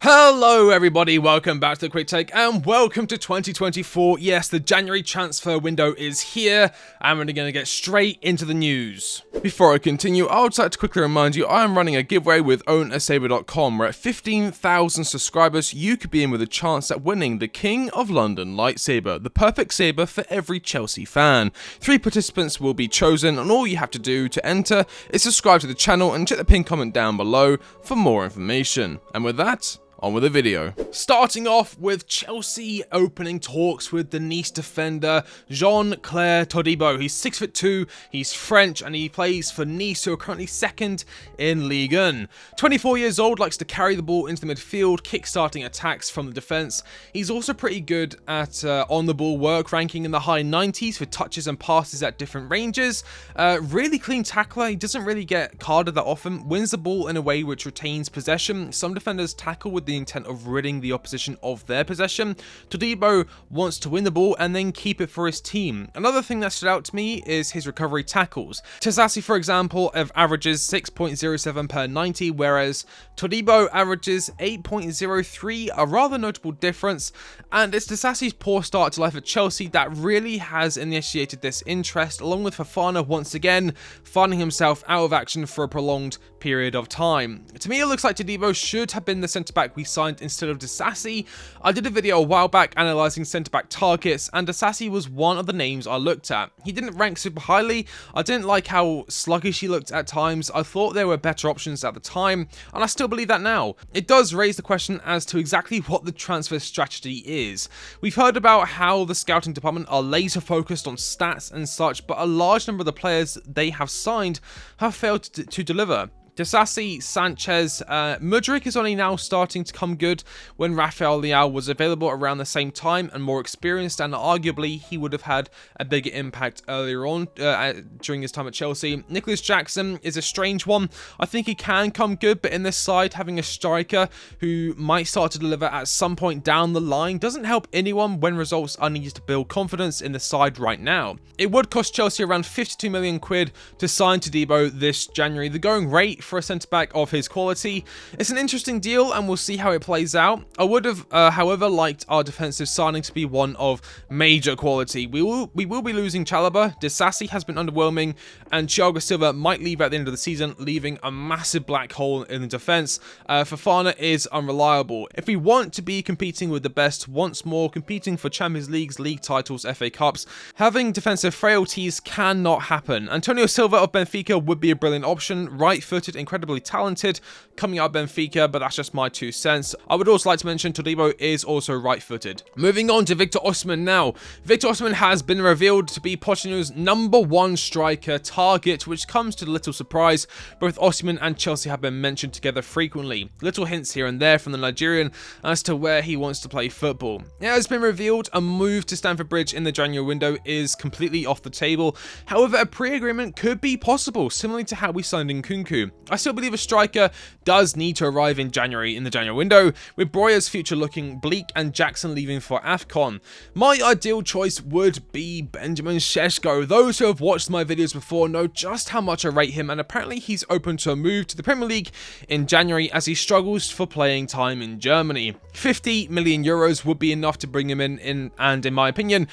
Hello everybody, welcome back to TheQuickTake and welcome to 2024. Yes, the January transfer window is here and we're going to get straight into the news. Before I continue, I would like to quickly remind you I am running a giveaway with OwnASaber.com where at 15,000 subscribers you could be in with a chance at winning the King of London lightsaber, the perfect saber for every Chelsea fan. 3 participants will be chosen and all you have to do to enter is subscribe to the channel and check the pinned comment down below for more information. And with that, on with the video. Starting off with Chelsea opening talks with the Nice defender Jean-Claire Todibo. He's 6'2", he's French, and he plays for Nice, who are currently second in Ligue 1. 24 years old, likes to carry the ball into the midfield, kick-starting attacks from the defence. He's also pretty good at on-the-ball work, ranking in the high 90s for touches and passes at different ranges. Really clean tackler, he doesn't really get carded that often, wins the ball in a way which retains possession. Some defenders tackle with the intent of ridding the opposition of their possession. Todibo wants to win the ball and then keep it for his team. Another thing that stood out to me is his recovery tackles. Tasasi, for example, averages 6.07 per 90, whereas Todibo averages 8.03, a rather notable difference, and it's Tasasi's poor start to life at Chelsea that really has initiated this interest, along with Fofana once again finding himself out of action for a prolonged period of time. To me, it looks like Todibo should have been the centre-back we signed instead of Disasi. I did a video a while back analysing centre-back targets, and Disasi was one of the names I looked at. He didn't rank super highly. I didn't like how sluggish he looked at times. I thought there were better options at the time, and I still believe that now. It does raise the question as to exactly what the transfer strategy is. We've heard about how the scouting department are laser focused on stats and such, but a large number of the players they have signed have failed to deliver. Disasi, Sanchez, Mudryk is only now starting to come good when Rafael Leao was available around the same time and more experienced, and arguably he would have had a bigger impact earlier on during his time at Chelsea. Nicholas Jackson is a strange one. I think he can come good, but in this side, having a striker who might start to deliver at some point down the line doesn't help anyone when results are needed to build confidence in the side right now. It would cost Chelsea around 52 million quid to sign Todibo this January. The going rate for a centre-back of his quality. It's an interesting deal and we'll see how it plays out. I would have, however, liked our defensive signing to be one of major quality. We will be losing Chalobah, Disasi has been underwhelming, and Thiago Silva might leave at the end of the season, leaving a massive black hole in the defence. Fofana is unreliable. If we want to be competing with the best once more, competing for Champions Leagues, league titles, FA Cups, having defensive frailties cannot happen. Antonio Silva of Benfica would be a brilliant option, right-footed, incredibly talented, coming out of Benfica, but that's just my 2 cents. I would also like to mention Todibo is also right-footed. Moving on to Victor Osimhen now. Victor Osimhen has been revealed to be Pochettino's #1 striker target, which comes to little surprise. Both Osimhen and Chelsea have been mentioned together frequently. Little hints here and there from the Nigerian as to where he wants to play football. It has been revealed a move to Stamford Bridge in the January window is completely off the table. However, a pre-agreement could be possible, similarly to how we signed Nkunku. I still believe a striker does need to arrive in the January window, with Broya's future looking bleak and Jackson leaving for AFCON. My ideal choice would be Benjamin Sesko. Those who have watched my videos before know just how much I rate him, and apparently he's open to a move to the Premier League in January as he struggles for playing time in Germany. 50 million euros would be enough to bring him in, and in my opinion,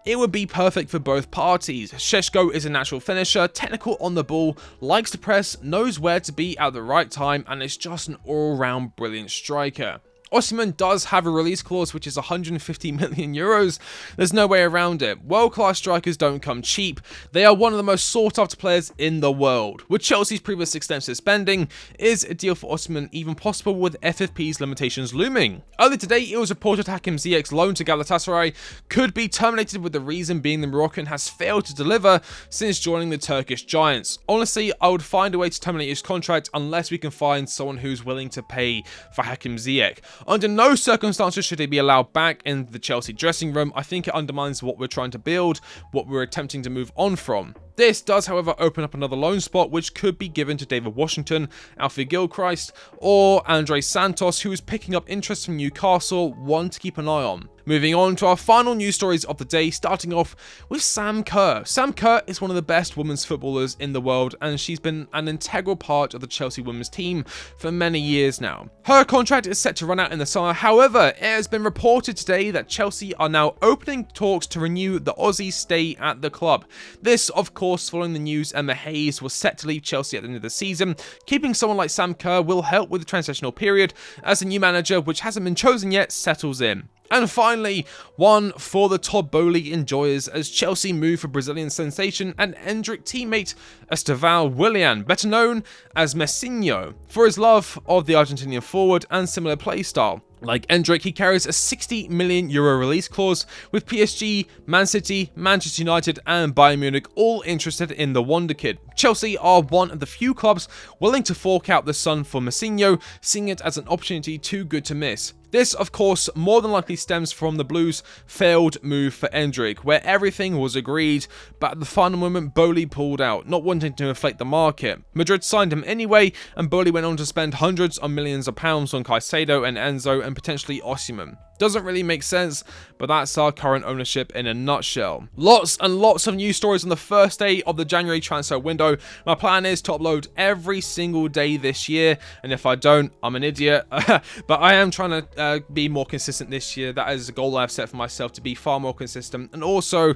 it would be perfect for both parties. Sesko is a natural finisher, technical on the ball, likes to press, knows where to be at the right time, and is just an all-round brilliant striker. Osimhen does have a release clause which is 150 million euros. There's no way around it. World-class strikers don't come cheap. They are one of the most sought-after players in the world. With Chelsea's previous extensive spending, is a deal for Osimhen even possible with FFP's limitations looming? Earlier today, it was reported Hakim Ziyech's loan to Galatasaray could be terminated, with the reason being the Moroccan has failed to deliver since joining the Turkish Giants. Honestly, I would find a way to terminate his contract unless we can find someone who's willing to pay for Hakim Ziyech. Under no circumstances should he be allowed back in the Chelsea dressing room. I think it undermines what we're trying to build, what we're attempting to move on from. This does, however, open up another loan spot, which could be given to David Washington, Alfie Gilchrist, or Andre Santos, who is picking up interest from Newcastle, one to keep an eye on. Moving on to our final news stories of the day, starting off with Sam Kerr. Sam Kerr is one of the best women's footballers in the world, and she's been an integral part of the Chelsea women's team for many years now. Her contract is set to run out in the summer. However, it has been reported today that Chelsea are now opening talks to renew the Aussie's stay at the club. This, of course, following the news Emma Hayes was set to leave Chelsea at the end of the season. Keeping someone like Sam Kerr will help with the transitional period as the new manager, which hasn't been chosen yet, settles in. And finally, one for the Todibo enjoyers as Chelsea move for Brazilian sensation and Endrick teammate Estevão Willian, better known as Messinho, for his love of the Argentinian forward and similar playstyle. Like Endrick, he carries a €60 million release clause, with PSG, Man City, Manchester United and Bayern Munich all interested in the Wonder Kid. Chelsea are one of the few clubs willing to fork out the sum for Messinho, seeing it as an opportunity too good to miss. This, of course, more than likely stems from the Blues' failed move for Endrick, where everything was agreed, but at the final moment, Bowley pulled out, not wanting to inflate the market. Madrid signed him anyway, and Bowley went on to spend hundreds of millions of pounds on Caicedo and Enzo and potentially Osimhen. Doesn't really make sense, but that's our current ownership in a nutshell. Lots and lots of news stories on the first day of the January transfer window. My plan is to upload every single day this year, and if I don't, I'm an idiot. But I am trying to be more consistent this year. That is a goal I've set for myself, to be far more consistent. And also,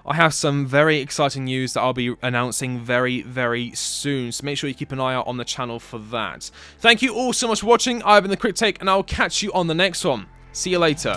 I have some very exciting news that I'll be announcing very, very soon, so make sure you keep an eye out on the channel for that. Thank you all so much for watching. I've been TheQuickTake, and I'll catch you on the next one. See you later.